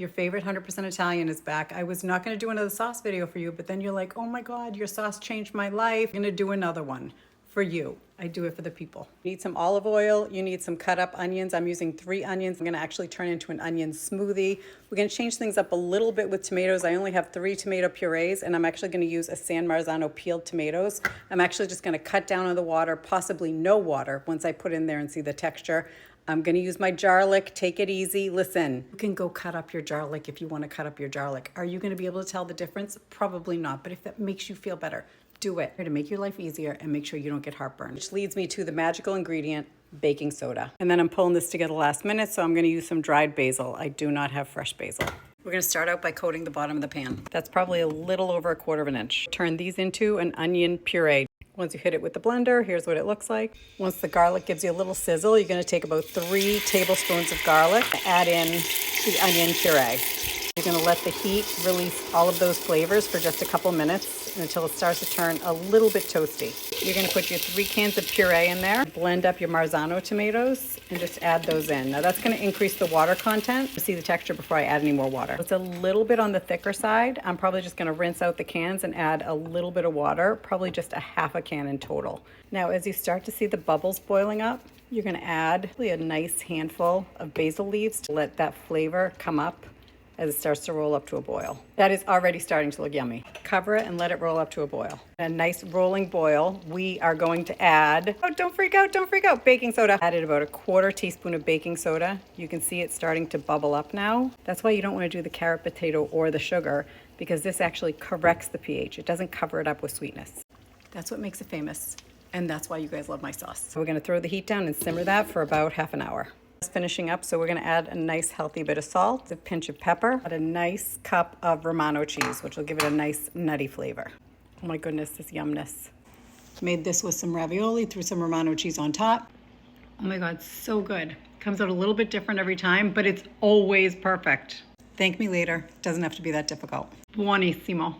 Your favorite 100% Italian is back. I was not gonna do another sauce video for you, but then you're like, oh my God, your sauce changed my life. I'm gonna do another one for you. I do it for the people. You need some olive oil, you need some cut up onions. I'm using 3 onions. I'm gonna actually turn into an onion smoothie. We're gonna change things up a little bit with tomatoes. I only have 3 tomato purees, and I'm actually gonna use a San Marzano peeled tomatoes. I'm actually just gonna cut down on the water, possibly no water, once I put in there and see the texture. I'm gonna use my garlic, take it easy. Listen, you can go cut up your garlic if you wanna cut up your garlic. Are you gonna be able to tell the difference? Probably not, but if that makes you feel better, do it to make your life easier and make sure you don't get heartburn. Which leads me to the magical ingredient, baking soda. And then I'm pulling this together last minute, so I'm gonna use some dried basil. I do not have fresh basil. We're gonna start out by coating the bottom of the pan. That's probably a little over 1/4 of an inch. Turn these into an onion puree. Once you hit it with the blender, here's what it looks like. Once the garlic gives you a little sizzle, you're gonna take about 3 tablespoons of garlic, add in the onion puree. You're gonna let the heat release all of those flavors for just a couple minutes until it starts to turn a little bit toasty. You're gonna put your 3 cans of puree in there, blend up your Marzano tomatoes, and just add those in. Now that's gonna increase the water content. See the texture before I add any more water. It's a little bit on the thicker side. I'm probably just gonna rinse out the cans and add a little bit of water, probably just a half a can in total. Now as you start to see the bubbles boiling up, you're gonna add a nice handful of basil leaves to let that flavor come up as it starts to roll up to a boil. That is already starting to look yummy. Cover it and let it roll up to a boil. A nice rolling boil, we are going to add, oh, don't freak out, baking soda. Added about a 1/4 teaspoon of baking soda. You can see it starting to bubble up now. That's why you don't want to do the carrot potato or the sugar, because this actually corrects the pH. It doesn't cover it up with sweetness. That's what makes it famous. And that's why you guys love my sauce. So we're gonna throw the heat down and simmer that for about half an hour. Finishing up, so we're gonna add a nice healthy bit of salt, a pinch of pepper, add a nice cup of Romano cheese, which will give it a nice nutty flavor. Oh my goodness, this yumness. Made this with some ravioli, threw some Romano cheese on top. Oh my God, so good. Comes out a little bit different every time, but it's always perfect. Thank me later. Doesn't have to be that difficult. Buonissimo.